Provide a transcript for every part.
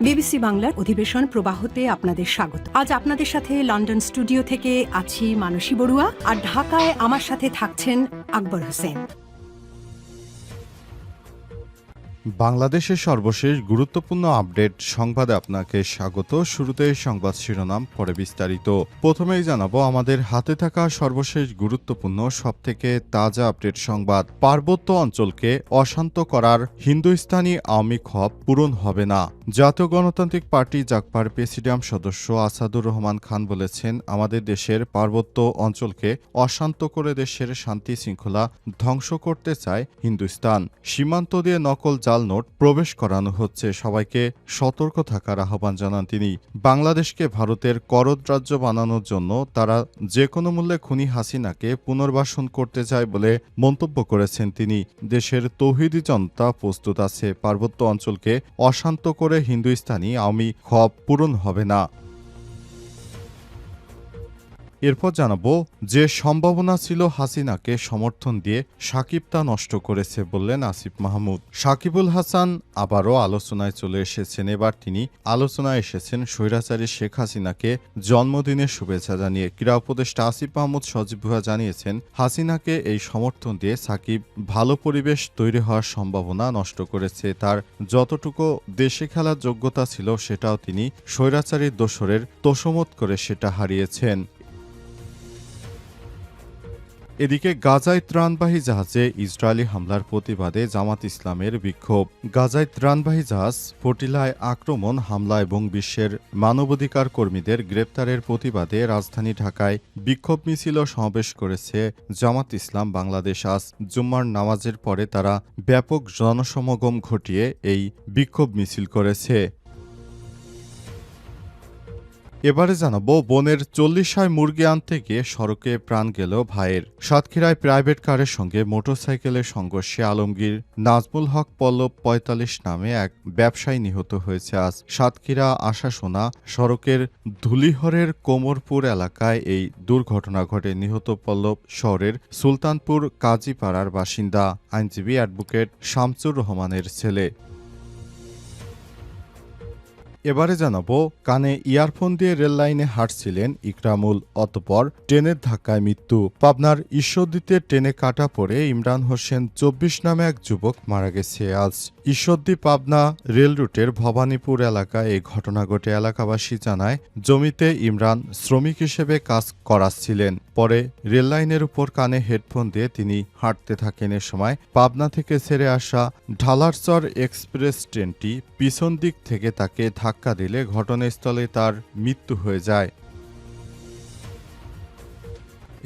BBC বাংলার অধিবেশন প্রবাহতে আপনাদের স্বাগত। আজ আপনাদের সাথে লন্ডন স্টুডিও থেকে আছি মানসী বড়ুয়া, আর ঢাকায় আমার সাথে থাকছেন আকবর হোসেন। বাংলাদেশের সর্বশেষ গুরুত্বপূর্ণ আপডেট সংবাদে আপনাকে স্বাগত। শুরুতে সংবাদ শিরোনাম, পরে বিস্তারিত। প্রথমেই জানাবো আমাদের হাতে থাকা সর্বশেষ গুরুত্বপূর্ণ সবথেকে তাজা আপডেট সংবাদ। পার্বত্য অঞ্চলকে অশান্ত করার হিন্দুস্তানি আওয়ামী খোয়াব পূরণ হবে না। জাতীয় গণতান্ত্রিক পার্টি জাগপার প্রেসিডিয়াম সদস্য আসাদুর রহমান খান বলেছেন, আমাদের দেশের পার্বত্য অঞ্চলকে অশান্ত করে দেশের শান্তি শৃঙ্খলা ধ্বংস করতে চায় হিন্দুস্তান। সীমান্ত দিয়ে নকল জাল নোট প্রবেশ করানো হচ্ছে, সবাইকে সতর্ক থাকার আহ্বান জানান তিনি। বাংলাদেশকে ভারতের করদ রাজ্য বানানোর জন্য তারা যে কোনো মূল্যে খুনি হাসিনাকে পুনর্বাসন করতে চায় বলে মন্তব্য করেছেন তিনি। দেশের তৌহিদি জনতা প্রস্তুত আছে, পার্বত্য অঞ্চলকে অশান্ত করে হিন্দুস্তানি আওয়ামী খোয়াব পূরণ হবে না। এরপর জানাবো যে সম্ভাবনা ছিল হাসিনাকে সমর্থন দিয়ে সাকিব তা নষ্ট করেছে বললেন আসিফ মাহমুদ। সাকিবুল হাসান আবারও আলোচনায় চলে এসেছেন। এবার তিনি আলোচনায় এসেছেন স্বৈরাচারী শেখ হাসিনাকে জন্মদিনের শুভেচ্ছা জানিয়ে। ক্রীড়া উপদেষ্টা আসিফ মাহমুদ সজীব ভুঁইয়া জানিয়েছেন, হাসিনাকে এই সমর্থন দিয়ে সাকিব ভালো পরিবেশ তৈরি হওয়ার সম্ভাবনা নষ্ট করেছে। তার যতটুকু দেশে খেলার যোগ্যতা ছিল সেটাও তিনি স্বৈরাচারীর দোসরের তোষমত করে সেটা হারিয়েছেন। এদিকে গাজায় ত্রাণবাহী জাহাজে ইসরায়েলি হামলার প্রতিবাদে জামাত ইসলামের বিক্ষোভ। গাজায় ত্রাণবাহী জাহাজ ফটিলায় আক্রমণ, হামলা এবং বিশ্বের মানবাধিকার কর্মীদের গ্রেপ্তারের প্রতিবাদে রাজধানী ঢাকায় বিক্ষোভ মিছিল ও সমাবেশ করেছে জামাত ইসলাম বাংলাদেশ। আজ জুম্মার নামাজের পরে তারা ব্যাপক জনসমাগম ঘটিয়ে এই বিক্ষোভ মিছিল করেছে। এবারে জানাবো বনের 40 মুরগি আনতে গিয়ে সড়কে প্রাণ গেল ভাইয়ের। সাতক্ষীরায় প্রাইভেট কারের সঙ্গে মোটরসাইকেলের সংঘর্ষে আলমগীর নাজমুল হক পল্লব ৪৫ নামে এক ব্যবসায়ী নিহত হয়েছে। আজ সাতক্ষীরা আশাসোনা সড়কের ধুলিহরের কোমরপুর এলাকায় এই দুর্ঘটনা ঘটে। নিহত পল্লব শহরের সুলতানপুর কাজীপাড়ার বাসিন্দা, আইনজীবী অ্যাডভোকেট শামসুর রহমানের ছেলে। এবারে জানাবো কানে ইয়ারফোন দিয়ে রেললাইনে হাঁটছিলেন ইকরামুল, অতঃপর ট্রেনের ধাক্কায় মৃত্যু। পাবনার ঈশ্বরদীতে ট্রেনে কাটা পড়ে ইমরান হোসেন ২৪ নামে এক যুবক মারা গেছে। আজ ঈশ্বরদী পাবনা রেল রুটের ভবানীপুর এলাকায় এই ঘটনা ঘটে। এলাকাবাসী জানায়, জমিতে ইমরান শ্রমিক হিসেবে কাজ করাচ্ছিলেন। পরে রেললাইনের উপর কানে হেডফোন দিয়ে তিনি হাঁটতে থাকেন। এ সময় পাবনা থেকে ছেড়ে আসা ঢালারচর এক্সপ্রেস ট্রেনটি পিছন দিক থেকে তাকে ধাক্কা দিলে ঘটনাস্থলে তার মৃত্যু হয়ে যায়।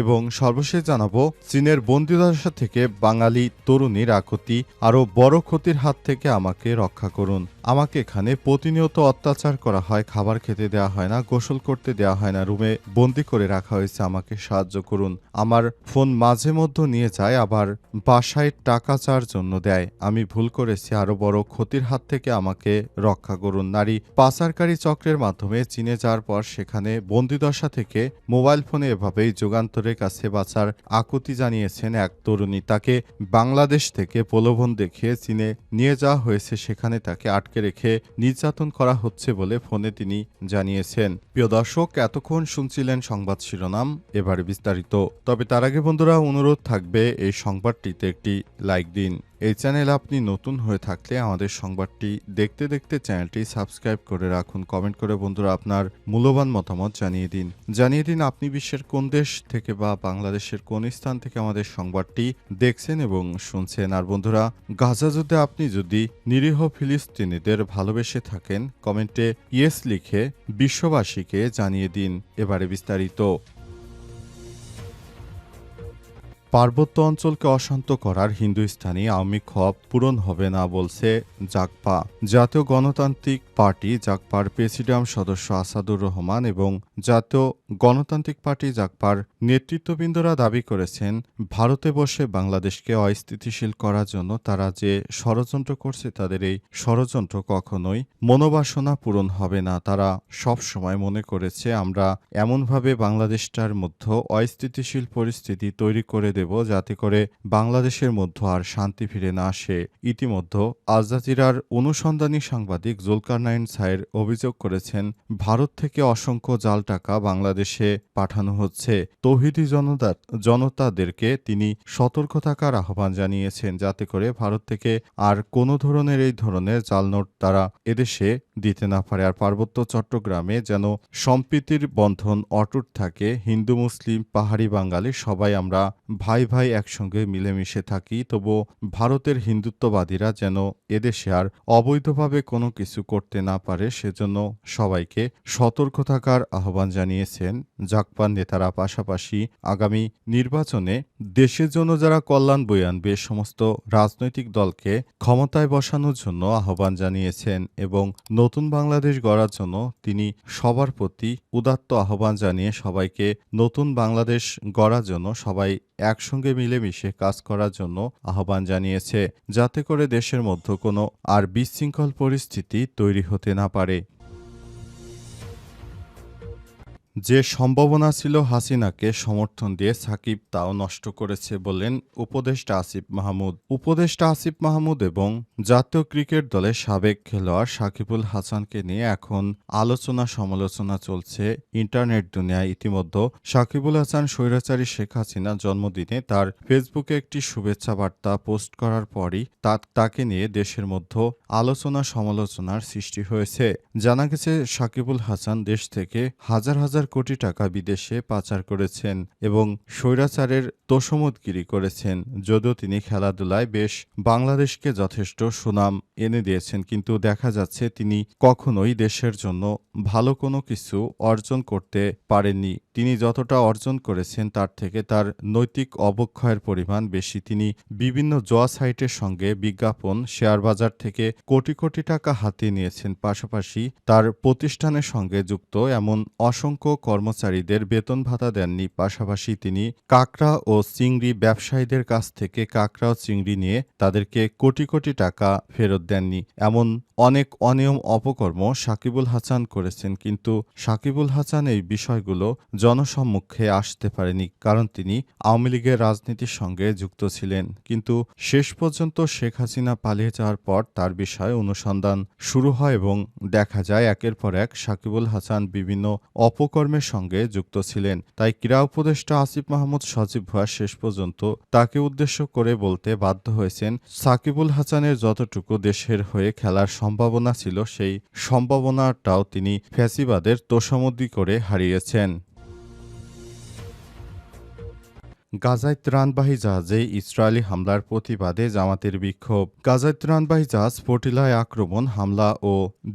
এবং সর্বশেষ জানাবো চীনের বন্দিদশা থেকে বাঙালি তরুণীর আকুতি, আরও বড় ক্ষতির হাত থেকে আমাকে রক্ষা করুন। আমাকে এখানে প্রতিনিয়ত অত্যাচার করা হয়, খাবার খেতে দেওয়া হয় না, গোসল করতে দেওয়া হয় না, রুমে বন্দি করে রাখা হয়েছে, আমাকে সাহায্য করুন। আমার ফোন মাঝে মধ্যে নিয়ে যায়, আবার বাসায় টাকা চাওয়ার জন্য দেয়। আমি ভুল করেছি, আরও বড় ক্ষতির হাত থেকে আমাকে রক্ষা করুন। নারী পাচারকারী চক্রের মাধ্যমে চীনে যাওয়ার পর সেখানে বন্দিদশা থেকে মোবাইল ফোনে এভাবেই যুগান্তরের কাছে বাঁচার আকুতি জানিয়েছেন এক তরুণী। তাকে বাংলাদেশ থেকে প্রলোভন দেখিয়ে চীনে নিয়ে যাওয়া হয়েছে, সেখানে তাকে আটকে রেখে নির্যাতন করা হচ্ছে বলে ফোনে তিনি জানিয়েছেন। প্রিয় দর্শক, এতক্ষণ শুনছিলেন সংবাদ শিরোনাম, এবারে বিস্তারিত। তবে তার আগে বন্ধুরা অনুরোধ থাকবে এই সংবাদটিতে একটি লাইক দিন। এই চ্যানেলে আপনি নতুন হয়ে থাকলে আমাদের সংবাদটি দেখতে দেখতে চ্যানেলটি সাবস্ক্রাইব করে রাখুন। কমেন্ট করে বন্ধুরা আপনার মূল্যবান মতামত জানিয়ে দিন আপনি বিশ্বের কোন দেশ থেকে বা বাংলাদেশের কোন স্থান থেকে আমাদের সংবাদটি দেখছেন এবং শুনছেন। আর বন্ধুরা, গাজা যুদ্ধে আপনি যদি নিরীহ ফিলিস্তিনিদের ভালোবেসে থাকেন, কমেন্টে ইয়েস লিখে বিশ্ববাসীকে জানিয়ে দিন। এবারে বিস্তারিত। পার্বত্য অঞ্চলকে অশান্ত করার হিন্দুস্তানি আওয়ামী খোয়াব পূরণ হবে না বলছে জাগপা। জাতীয় গণতান্ত্রিক পার্টি জাগপার প্রেসিডিয়াম সদস্য আসাদুর রহমান এবং জাতীয় গণতান্ত্রিক পার্টি জাগপার নেতৃত্ববৃন্দরা দাবি করেছেন, ভারতে বসে বাংলাদেশকে অস্থিতিশীল করার জন্য তারা যে ষড়যন্ত্র করছে তাদের এই ষড়যন্ত্র কখনোই মনোবাসনা পূরণ হবে না। তারা সব সময় মনে করেছে আমরা এমনভাবে বাংলাদেশটার মধ্যে অস্থিতিশীল পরিস্থিতি তৈরি করে দেব যাতে করে বাংলাদেশের মধ্যে আর শান্তি ফিরে না আসে। ইতিমধ্যে আল জাজিরার অনুসন্ধানী সাংবাদিক জুলকারনাইন সায়ের অভিযোগ করেছেন, ভারত থেকে অসংখ্য জাল টাকা বাংলাদেশে পাঠানো হচ্ছে। তৌহিদি জনতাদেরকে তিনি সতর্ক থাকার আহ্বান জানিয়েছেন যাতে করে ভারত থেকে আর কোনো ধরনের এই ধরনের জাল নোট তারা এদেশে দিতে না পারে। আর পার্বত্য চট্টগ্রামে যেন সম্প্রীতির বন্ধন অটুট থাকে। হিন্দু, মুসলিম, পাহাড়ি, বাঙালি সবাই আমরা ভাই ভাই একসঙ্গে মিলেমিশে থাকি। তবু ভারতের হিন্দুত্ববাদীরা যেন এদেশে আর অবৈধভাবে কোনো কিছু করতে না পারে সেজন্য সবাইকে সতর্ক থাকার আহ্বান জানিয়েছেন জাকপার নেতারা। পাশাপাশি আগামী নির্বাচনে দেশের জন্য যারা কল্যাণ বয়ে আনবে সমস্ত রাজনৈতিক দলকে ক্ষমতায় বসানোর জন্য আহ্বান জানিয়েছেন এবং নতুন বাংলাদেশ গড়ার জন্য তিনি সবার প্রতি উদাত্ত আহ্বান জানিয়ে সবাইকে নতুন বাংলাদেশ গড়ার জন্য সবাই একসঙ্গে মিলেমিশে কাজ করার জন্য আহ্বান জানিয়েছে যাতে করে দেশের মধ্যে কোনো আর বিশৃঙ্খল পরিস্থিতি তৈরি হতে না পারে। যে সম্ভাবনা ছিল হাসিনাকে সমর্থন দিয়ে সাকিব তাও নষ্ট করেছে বললেন উপদেষ্টা আসিফ মাহমুদ। উপদেষ্টা আসিফ মাহমুদ এবং জাতীয় ক্রিকেট দলের সাবেক খেলোয়াড় সাকিবুল হাসানকে নিয়ে এখন আলোচনা সমালোচনা চলছে ইন্টারনেট দুনিয়ায়। ইতিমধ্যে সাকিবুল হাসান স্বৈরাচারী শেখ হাসিনার জন্মদিনে তার ফেসবুকে একটি শুভেচ্ছা বার্তা পোস্ট করার পরই তাকে নিয়ে দেশের মধ্যে আলোচনা সমালোচনার সৃষ্টি হয়েছে। জানা গেছে সাকিবুল হাসান দেশ থেকে হাজার হাজার কোটি টাকা বিদেশে পাচার করেছেন এবং স্বৈরাচারের তোষমদগিরি করেছেন। যদিও তিনি খেলাধুলায় বেশ বাংলাদেশকে যথেষ্ট সুনাম এনে দিয়েছেন, কিন্তু দেখা যাচ্ছে তিনি কখনোই দেশের জন্য ভালো কোনো কিছু অর্জন করতে পারেননি। তিনি যতটা অর্জন করেছেন তার থেকে তার নৈতিক অবক্ষয়ের পরিমাণ বেশি। তিনি বিভিন্ন জুয়া সাইটের সঙ্গে বিজ্ঞাপন, শেয়ার বাজার থেকে কোটি কোটি টাকা হাতিয়ে নিয়েছেন। পাশাপাশি তার প্রতিষ্ঠানের সঙ্গে যুক্ত এমন অসংখ্য কর্মচারীদের বেতন ভাতা দেননি। পাশাপাশি তিনি কাঁকড়া ও চিংড়ি ব্যবসায়ীদের কাছ থেকে কাঁকড়া ও চিংড়ি নিয়ে তাদেরকে কোটি কোটি টাকা ফেরত দেননি। এমন অনেক অনিয়ম অপকর্ম সাকিবুল হাসান করেছেন, কিন্তু সাকিবুল হাসান এই বিষয়গুলো জনসম্মুখে আসতে পারেনি, কারণ তিনি আওয়ামী লীগের রাজনীতির সঙ্গে যুক্ত ছিলেন। কিন্তু শেষ পর্যন্ত শেখ হাসিনা পালিয়ে যাওয়ার পর তার বিষয়ে অনুসন্ধান শুরু হয় এবং দেখা যায় একের পর এক সাকিবুল হাসান বিভিন্ন অপকর্মের সঙ্গে যুক্ত ছিলেন। তাই ক্রীড়া উপদেষ্টা আসিফ মাহমুদ সজীব ভুঁইয়া শেষ পর্যন্ত তাকে উদ্দেশ্য করে বলতে বাধ্য হয়েছেন, সাকিবুল হাসানের যতটুকু দেশের হয়ে খেলার সম্ভাবনা ছিল সেই সম্ভাবনাটাও তিনি ফ্যাসিবাদের তোষামোদি করে হারিয়েছেন। গাজায় ত্রাণবাহী জাহাজে ইসরায়েলি হামলার প্রতিবাদে জামাতের বিক্ষোভ। গাজায় ত্রাণবাহী জাহাজ ফটিলায় আক্রমণ, হামলা ও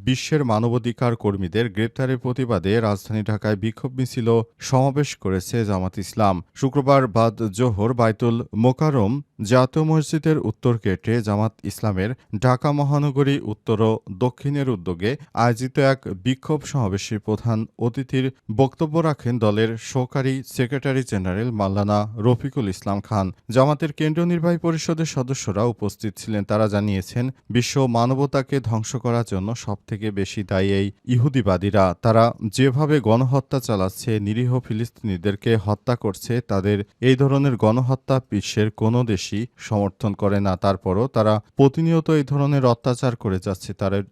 বিশ্বের মানবাধিকার কর্মীদের গ্রেপ্তারের প্রতিবাদে রাজধানী ঢাকায় বিক্ষোভ মিছিল সমাবেশ করেছে জামাত ইসলাম। শুক্রবার বাদ জোহর বাইতুল মোকাররম জাতীয় মসজিদের উত্তর গেটে জামাত ইসলামের ঢাকা মহানগরী উত্তর ও দক্ষিণের উদ্যোগে আয়োজিত এক বিক্ষোভ সমাবেশে প্রধান অতিথির বক্তব্য রাখেন দলের সহকারী সেক্রেটারি জেনারেল মাওলানা রফিকুল ইসলাম খান। জামাতের কেন্দ্রীয় নির্বাহী পরিষদের সদস্যরা উপস্থিত ছিলেন। তারা জানিয়েছেন, বিশ্ব মানবতাকে ধ্বংস করার জন্য সবথেকে বেশি দায়ী এই ইহুদিবাদীরা। তারা যেভাবে গণহত্যা চালাচ্ছে, নিরীহ ফিলিস্তিনিদেরকে হত্যা করছে, তাদের এই ধরনের গণহত্যা বিশ্বের কোনো দেশই সমর্থন করে না। তারপরও তারা প্রতিনিয়ত এই ধরনের অত্যাচার করে যাচ্ছে।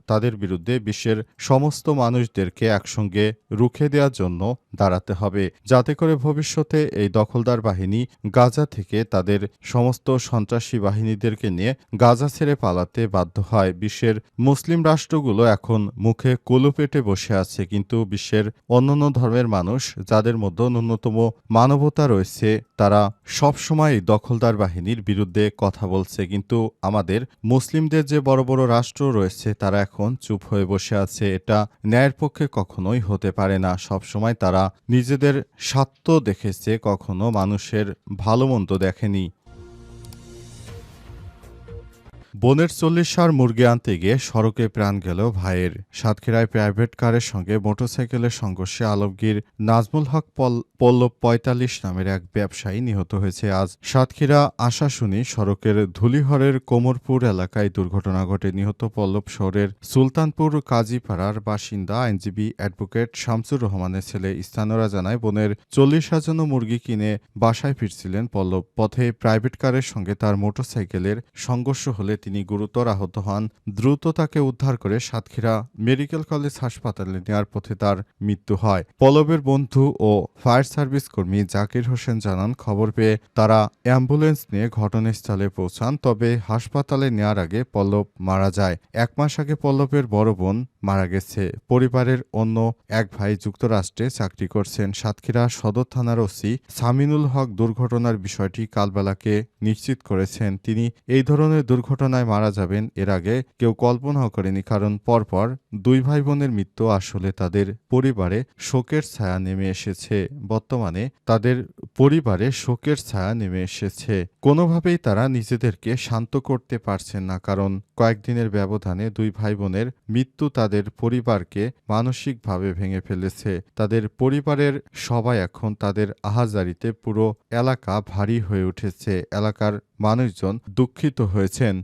তাদের বিরুদ্ধে বিশ্বের সমস্ত মানুষদেরকে একসঙ্গে রুখে দেওয়ার জন্য দাঁড়াতে হবে, যাতে করে ভবিষ্যতে এই দখলদার বাহিনী গাজা থেকে তাদের সমস্ত সন্ত্রাসী বাহিনীদেরকে নিয়ে গাজা ছেড়ে পালাতে বাধ্য হয়। বিশ্বের মুসলিম রাষ্ট্রগুলো এখন মুখে কুলু পেটে বসে আছে, কিন্তু বিশ্বের অন্যান্য ধর্মের মানুষ যাদের মধ্যে ন্যূনতম মানবতা রয়েছে তারা সবসময় দখলদার বাহিনীর বিরুদ্ধে কথা বলছে। কিন্তু আমাদের মুসলিমদের যে বড় বড় রাষ্ট্র রয়েছে তারা এখন চুপ হয়ে বসে আছে। এটা ন্যায়ের পক্ষে কখনোই হতে পারে না। সবসময় তারা নিজেদের স্বার্থ দেখেছে, কখনো মানুষের ভালো মন্দ দেখেনি। বোনের 40 ষাঁড় মুরগি আনতে গিয়ে সড়কে প্রাণ গেল ভাইয়ের। সাতক্ষীরায় প্রাইভেট কারের সঙ্গে মোটরসাইকেলের সংঘর্ষে আলমগীর নাজমুল হক পল্লব ৪৫ নামের এক ব্যবসায়ী নিহত হয়েছে। আজ সাতক্ষীরা আশাশুনি সড়কের ধুলিহরের কোমরপুর এলাকায় দুর্ঘটনা ঘটে। নিহত পল্লব শহরের সুলতানপুর কাজীপাড়ার বাসিন্দা আইনজীবী অ্যাডভোকেট শামসুর রহমানের ছেলে। স্থানীয়রা জানায়, বোনের 40 জন্য মুরগি কিনে বাসায় ফিরছিলেন পল্লব। পথে প্রাইভেট কারের সঙ্গে তার মোটরসাইকেলের সংঘর্ষ হলে তিনি গুরুতর আহত হন। দ্রুত তাকে উদ্ধার করে সাতক্ষীরা মেডিকেল কলেজ হাসপাতালে নেওয়ার পথে তার মৃত্যু হয়। পল্লবের বন্ধু ও ফায়ার সার্ভিস কর্মী জাকির হোসেন জানান, খবর পেয়ে তারা অ্যাম্বুলেন্স নিয়ে ঘটনাস্থলে পৌঁছান। তবে হাসপাতালে নেওয়ার আগে পল্লব মারা যায়। 1 মাস আগে পল্লবের বড় বোন মারা গেছে। পরিবারের অন্য এক ভাই যুক্তরাষ্ট্রে চাকরি করছেন। সাতক্ষীরা সদর থানার ওসি সামিনুল হক দুর্ঘটনার বিষয়টি কালবেলাকে নিশ্চিত করেছেন। তিনি এই ধরনের দুর্ঘটনায় মারা যাবেন এর আগে কেউ কল্পনাও করেনি, কারণ পরপর 2 ভাই বোনের মৃত্যু আসলে তাদের পরিবারে শোকের ছায়া নেমে এসেছে। বর্তমানে তাদের পরিবারে শোকের ছায়া নেমে এসেছে। কোনোভাবেই তারা নিজেদেরকে শান্ত করতে পারছেন না, কারণ কয়েকদিনের ব্যবধানে 2 ভাই বোনের মৃত্যু তাদের পরিবারকে মানসিকভাবে ভেঙে ফেলেছে। তাদের পরিবারের সবাই এখন তাদের আহাজারিতে পুরো এলাকা ভারী হয়ে উঠেছে। এলাকার মানুষজন দুঃখিত হয়েছেন।